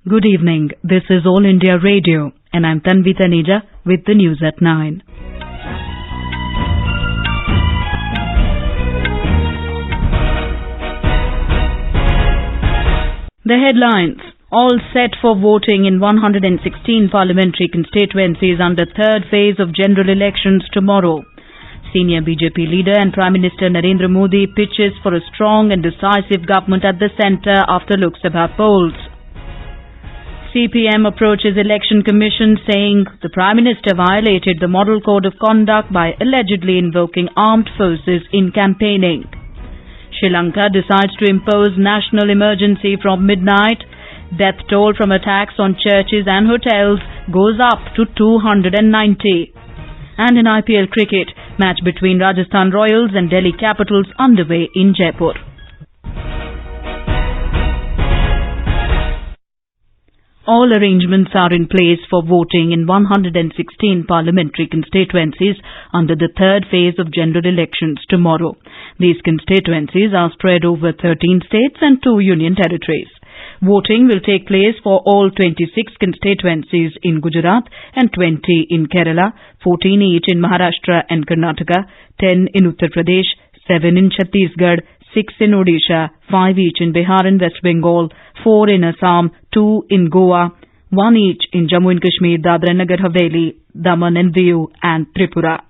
Good evening. This is All India Radio and I'm Tanvi Taneja with the news at 9. The headlines. All set for voting in 116 parliamentary constituencies under third phase of general elections tomorrow. Senior BJP leader and Prime Minister Narendra Modi pitches for a strong and decisive government at the centre after Lok Sabha Polls. CPM approaches Election Commission saying the Prime Minister violated the Model Code of Conduct by allegedly invoking armed forces in campaigning. Sri Lanka decides to impose national emergency from midnight. Death toll from attacks on churches and hotels goes up to 290. And in IPL Cricket, match between Rajasthan Royals and Delhi Capitals underway in Jaipur. All arrangements are in place for voting in 116 parliamentary constituencies under the third phase of general elections tomorrow. These constituencies are spread over 13 states and 2 union territories. Voting will take place for all 26 constituencies in Gujarat and 20 in Kerala, 14 each in Maharashtra and Karnataka, 10 in Uttar Pradesh, 7 in Chhattisgarh, 6 in Odisha, 5 each in Bihar and West Bengal, 4 in Assam, 2 in Goa, 1 each in Jammu and Kashmir, Dadra and Nagar Haveli, Daman and Diu and Tripura.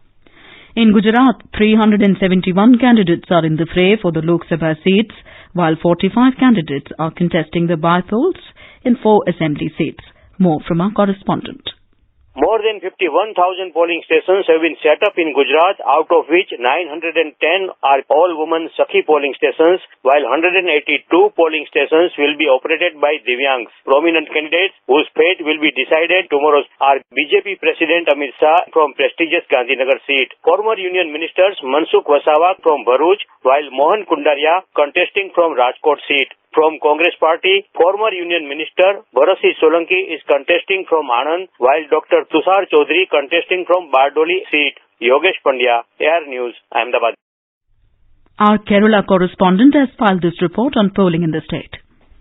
In Gujarat, 371 candidates are in the fray for the Lok Sabha seats, while 45 candidates are contesting the by-polls in 4 assembly seats. More from our correspondent. More than 51,000 polling stations have been set up in Gujarat, out of which 910 are all-woman Sakhi polling stations, while 182 polling stations will be operated by Divyangs. Prominent candidates whose fate will be decided tomorrow are BJP President Amit Shah from prestigious Gandhinagar seat, former Union Ministers Mansukh Wasawa from Bharuch, while Mohan Kundaria contesting from Rajkot seat. From Congress Party, former Union Minister Bharasi Solanki is contesting from Anand, while Dr. Tushar Chaudhary contesting from Bardoli seat. Yogesh Pandya, Air News, Ahmedabad. Our Kerala correspondent has filed this report on polling in the state.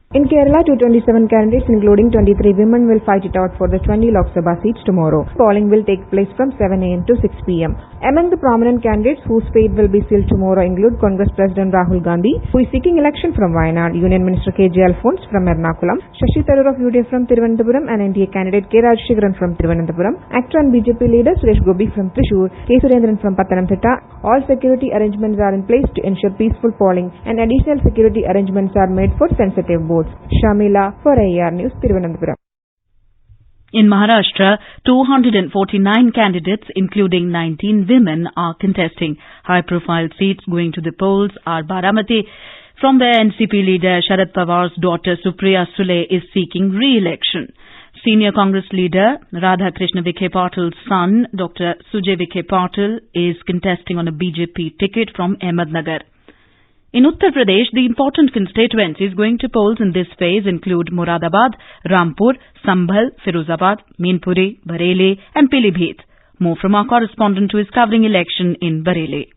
In Kerala, 227 candidates including 23 women will fight it out for the 20 Lok Sabha seats tomorrow. Polling will take place from 7 a.m. to 6 p.m. Among the prominent candidates whose fate will be sealed tomorrow include Congress President Rahul Gandhi, who is seeking election from Wayanad, Union Minister K.J. Alphonse from Ernakulam, Shashi Tharoor of UDF from Thiruvananthapuram and NDA candidate K. Rajashekaran from Thiruvananthapuram, actor and BJP leader Suresh Gopi from Thrissur, K. Surendran from Pathanamthitta. All security arrangements are in place to ensure peaceful polling and additional security arrangements are made for sensitive votes. Shamila for AR News, Thiruvananthapuram. In Maharashtra, 249 candidates, including 19 women, are contesting. High-profile seats going to the polls are Baramati, from where NCP leader Sharad Pawar's daughter Supriya Sule is seeking re-election. Senior Congress leader Radha Krishna Vikhe Patil's son, Dr. Sujay Vikhe Patil, is contesting on a BJP ticket from Ahmednagar. In Uttar Pradesh, the important constituencies going to polls in this phase include Moradabad, Rampur, Sambhal, Firozabad, Mainpuri, Bareilly and Pilibhit. More from our correspondent who is covering election in Bareilly.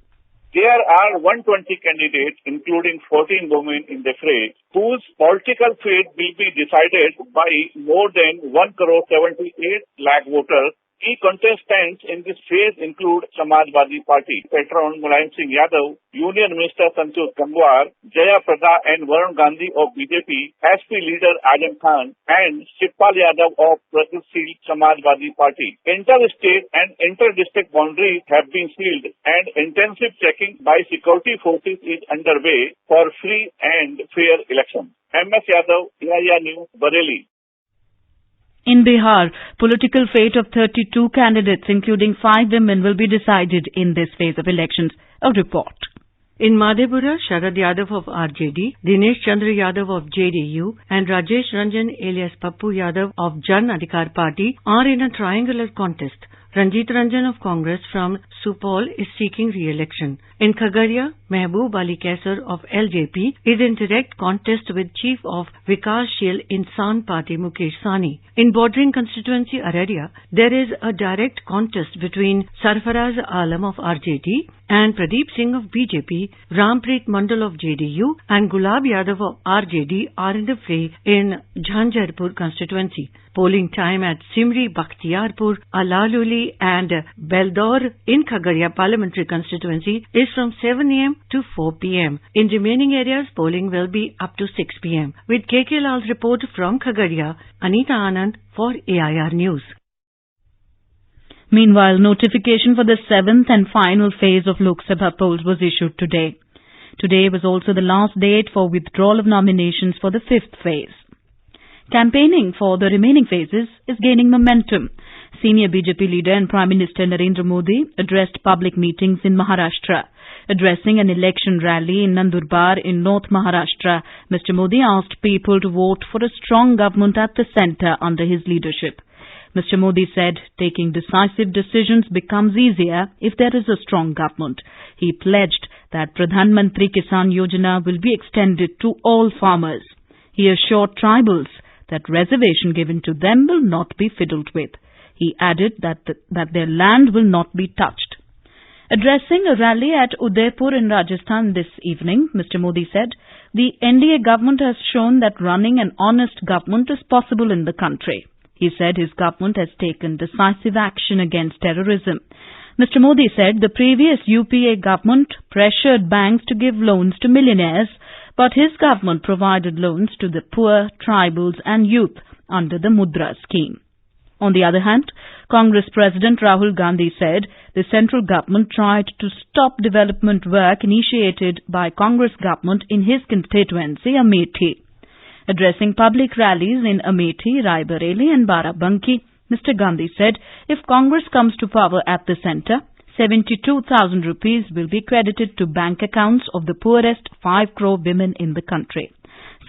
There are 120 candidates, including 14 women in the fray, whose political fate will be decided by more than 1,78,00,000 voters. Key contestants in this phase include Samajwadi Party, Patron Mulayam Singh Yadav, Union Minister Santosh Gangwar, Jaya Prada and Varun Gandhi of BJP, SP leader Azam Khan, and Shivpal Yadav of Pragatisil Samajwadi Party. Inter-state and inter-district boundaries have been sealed and intensive checking by security forces is underway for free and fair elections. MS Yadav, AIR News, Bareilly. In Bihar, political fate of 32 candidates, including 5 women, will be decided in this phase of elections. A report. In Madhepura, Sharad Yadav of RJD, Dinesh Chandra Yadav of JDU and Rajesh Ranjan alias Pappu Yadav of Jan Adhikar Party are in a triangular contest Ranjit Ranjan of Congress from Supaul is seeking re-election. In Khagaria, Mehboob Ali Kaisar of LJP is in direct contest with Chief of Vikashshil Insan Party Mukesh Sahni. In bordering constituency Araria, there is a direct contest between Sarfaraz Alam of RJD and Pradeep Singh of BJP, Rampreet Mandal of JDU and Gulab Yadav of RJD are in the fray in Jhanjarpur constituency. Polling time at Simri, Bakhtiarpur, Alaluli and Beldor in Khagaria Parliamentary constituency is from 7 a.m. to 4 p.m. In remaining areas, polling will be up to 6 p.m. With KK Lal's report from Khagaria, Anita Anand for AIR News. Meanwhile, notification for the 7th and final phase of Lok Sabha Polls was issued today. Today was also the last date for withdrawal of nominations for the 5th phase. Campaigning for the remaining phases is gaining momentum. Senior BJP leader and Prime Minister Narendra Modi addressed public meetings in Maharashtra. Addressing an election rally in Nandurbar in North Maharashtra, Mr. Modi asked people to vote for a strong government at the centre under his leadership. Mr. Modi said taking decisive decisions becomes easier if there is a strong government. He pledged that Pradhan Mantri Kisan Yojana will be extended to all farmers. He assured tribals that reservation given to them will not be fiddled with. He added that their land will not be touched. Addressing a rally at Udaipur in Rajasthan this evening, Mr. Modi said, the NDA government has shown that running an honest government is possible in the country. He said his government has taken decisive action against terrorism. Mr. Modi said the previous UPA government pressured banks to give loans to millionaires, but his government provided loans to the poor, tribals and youth under the Mudra scheme. On the other hand, Congress President Rahul Gandhi said the central government tried to stop development work initiated by Congress government in his constituency, Amethi. Addressing public rallies in Amethi, Raebareli and Barabanki, Mr. Gandhi said if Congress comes to power at the centre, 72,000 rupees will be credited to bank accounts of the poorest 5 crore women in the country.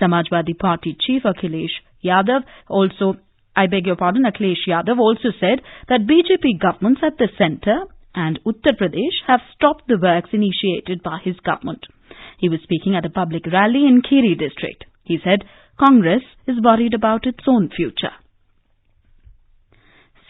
Samajwadi Party Chief Akhilesh Yadav also said that BJP governments at the centre and Uttar Pradesh have stopped the works initiated by his government. He was speaking at a public rally in Kheri district. He said Congress is worried about its own future.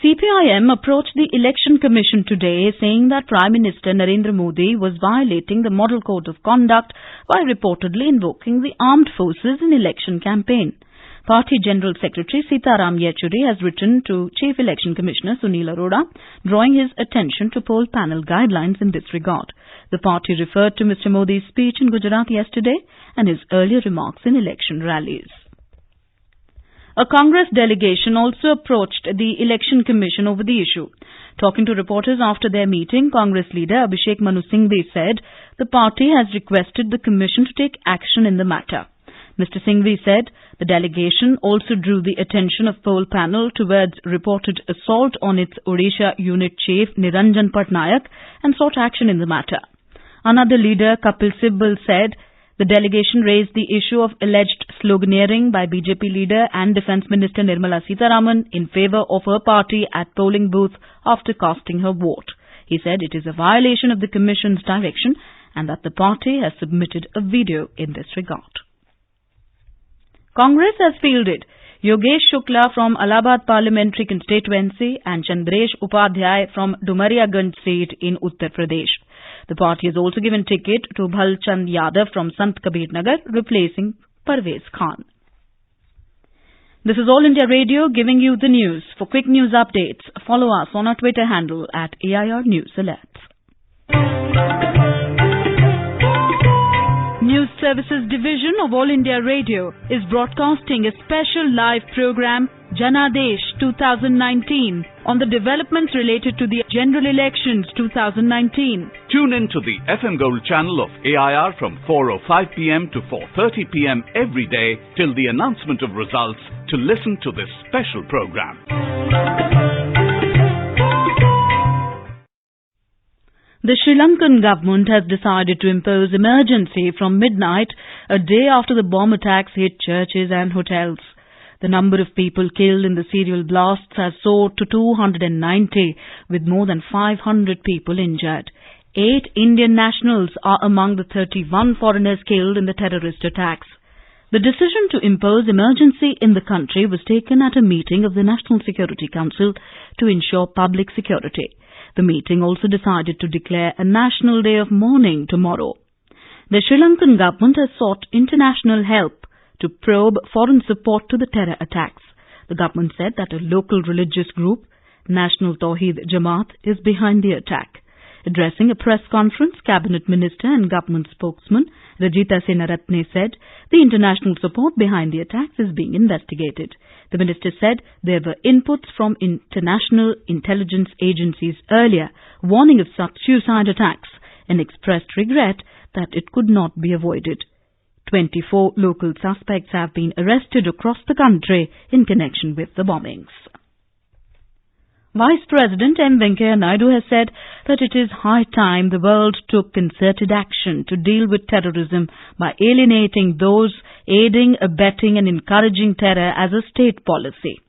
CPIM approached the Election Commission today saying that Prime Minister Narendra Modi was violating the Model Code of Conduct by reportedly invoking the armed forces in election campaign. Party General Secretary Sitaram Yechury has written to Chief Election Commissioner Sunil Arora, drawing his attention to poll panel guidelines in this regard. The party referred to Mr. Modi's speech in Gujarat yesterday and his earlier remarks in election rallies. A Congress delegation also approached the Election Commission over the issue. Talking to reporters after their meeting, Congress leader Abhishek Manu Singhvi said the party has requested the Commission to take action in the matter. Mr. Singhvi said the delegation also drew the attention of poll panel towards reported assault on its Odisha unit chief Niranjan Patnaik and sought action in the matter. Another leader, Kapil Sibal, said the delegation raised the issue of alleged sloganeering by BJP leader and Defence Minister Nirmala Sitharaman in favour of her party at polling booth after casting her vote. He said it is a violation of the Commission's direction and that the party has submitted a video in this regard. Congress has fielded Yogesh Shukla from Allahabad Parliamentary constituency and Chandresh Upadhyay from Dumariaganj seat in Uttar Pradesh. The party has also given ticket to Bhalchand Yadav from Sant Kabir Nagar, replacing Parvez Khan. This is All India Radio giving you the news. For quick news updates, follow us on our Twitter handle at AIR News Alerts. News Services Division of All India Radio is broadcasting a special live program, Janadesh 2019, on the developments related to the General Elections 2019. Tune in to the FM Gold channel of AIR from 4:05 p.m. to 4:30 p.m. every day till the announcement of results to listen to this special program. The Sri Lankan government has decided to impose emergency from midnight, a day after the bomb attacks hit churches and hotels. The number of people killed in the serial blasts has soared to 290, with more than 500 people injured. 8 Indian nationals are among the 31 foreigners killed in the terrorist attacks. The decision to impose emergency in the country was taken at a meeting of the National Security Council to ensure public security. The meeting also decided to declare a national day of mourning tomorrow. The Sri Lankan government has sought international help to probe foreign support to the terror attacks. The government said that a local religious group, National Tawheed Jamaat, is behind the attack. Addressing a press conference, Cabinet Minister and government spokesman Rajita Senaratne said the international support behind the attacks is being investigated. The minister said there were inputs from international intelligence agencies earlier warning of such suicide attacks and expressed regret that it could not be avoided. 24 local suspects have been arrested across the country in connection with the bombings. Vice President M. Venkaiah Naidu has said that it is high time the world took concerted action to deal with terrorism by alienating those aiding, abetting and encouraging terror as a state policy.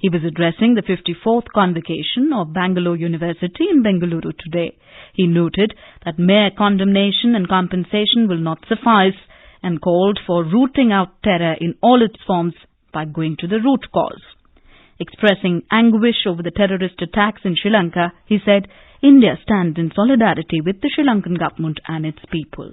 He was addressing the 54th convocation of Bangalore University in Bengaluru today. He noted that mere condemnation and compensation will not suffice and called for rooting out terror in all its forms by going to the root cause. Expressing anguish over the terrorist attacks in Sri Lanka, he said, India stands in solidarity with the Sri Lankan government and its people.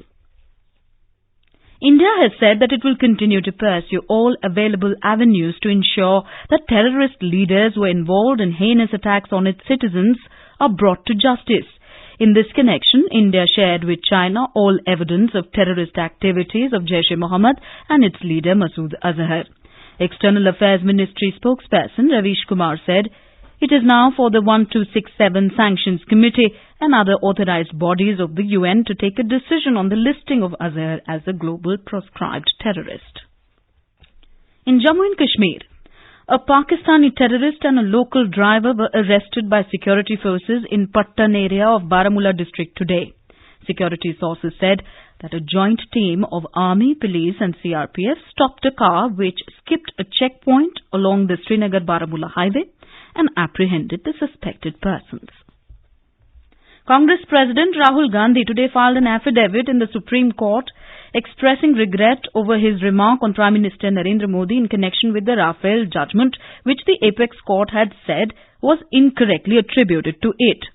India has said that it will continue to pursue all available avenues to ensure that terrorist leaders who are involved in heinous attacks on its citizens are brought to justice. In this connection, India shared with China all evidence of terrorist activities of Jaish-e-Mohammed and its leader Masood Azhar. External Affairs Ministry spokesperson Ravish Kumar said, it is now for the 1267 Sanctions Committee and other authorized bodies of the UN to take a decision on the listing of Azhar as a global proscribed terrorist. In Jammu and Kashmir, a Pakistani terrorist and a local driver were arrested by security forces in Pattan area of Baramulla district today. Security sources said that a joint team of Army, Police and CRPF stopped a car which skipped a checkpoint along the Srinagar-Baramulla highway and apprehended the suspected persons. Congress President Rahul Gandhi today filed an affidavit in the Supreme Court expressing regret over his remark on Prime Minister Narendra Modi in connection with the Rafale judgment which the Apex Court had said was incorrectly attributed to it.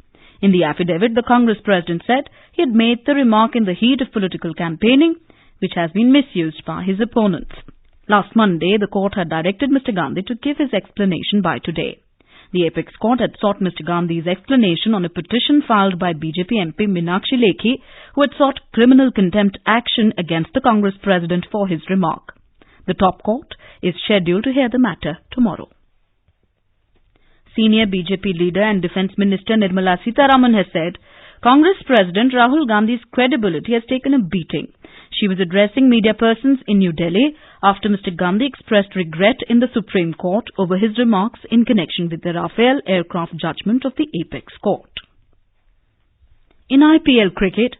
In the affidavit, the Congress President said he had made the remark in the heat of political campaigning, which has been misused by his opponents. Last Monday, the court had directed Mr. Gandhi to give his explanation by today. The Apex Court had sought Mr. Gandhi's explanation on a petition filed by BJP MP Meenakshi Lekhi, who had sought criminal contempt action against the Congress President for his remark. The top court is scheduled to hear the matter tomorrow. Senior BJP leader and Defence Minister Nirmala Sitharaman has said, Congress President Rahul Gandhi's credibility has taken a beating. She was addressing media persons in New Delhi after Mr. Gandhi expressed regret in the Supreme Court over his remarks in connection with the Rafale aircraft judgment of the Apex Court. In IPL Cricket,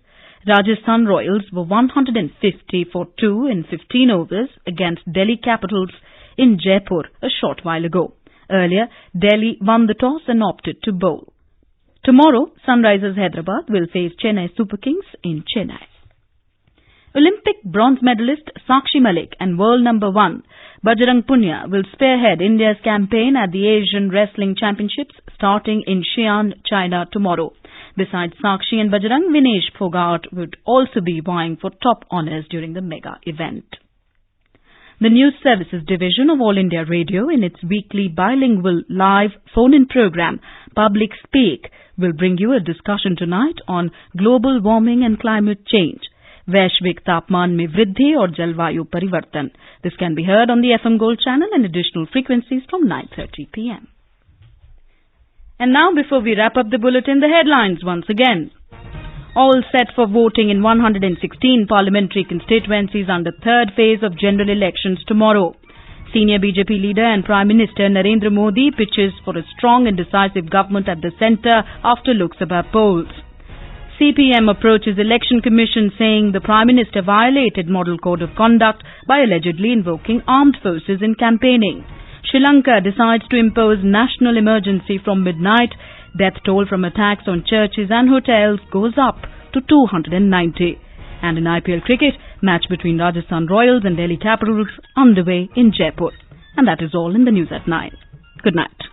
Rajasthan Royals were 150 for 2 in 15 overs against Delhi Capitals in Jaipur a short while ago. Earlier, Delhi won the toss and opted to bowl. Tomorrow, Sunrisers Hyderabad will face Chennai Super Kings in Chennai. Olympic bronze medalist Sakshi Malik and world number 1 Bajrang Punia will spearhead India's campaign at the Asian Wrestling Championships starting in Xi'an, China tomorrow. Besides Sakshi and Bajrang, Vinesh Phogat would also be vying for top honours during the mega event. The News Services Division of All India Radio, in its weekly bilingual live phone-in program, Public Speak, will bring you a discussion tonight on global warming and climate change, वैश्विक तापमान में वृद्धि और जलवायु परिवर्तन. This can be heard on the FM Gold channel and additional frequencies from 9:30 p.m. And now, before we wrap up the bulletin, the headlines once again. All set for voting in 116 parliamentary constituencies under third phase of general elections tomorrow. Senior BJP leader and Prime Minister Narendra Modi pitches for a strong and decisive government at the centre after Lok Sabha polls. CPM approaches Election Commission saying the Prime Minister violated Model Code of Conduct by allegedly invoking armed forces in campaigning. Sri Lanka decides to impose national emergency from midnight. Death toll from attacks on churches and hotels goes up to 290. And in IPL Cricket, match between Rajasthan Royals and Delhi Capitals underway in Jaipur. And that is all in the news at 9. Good night.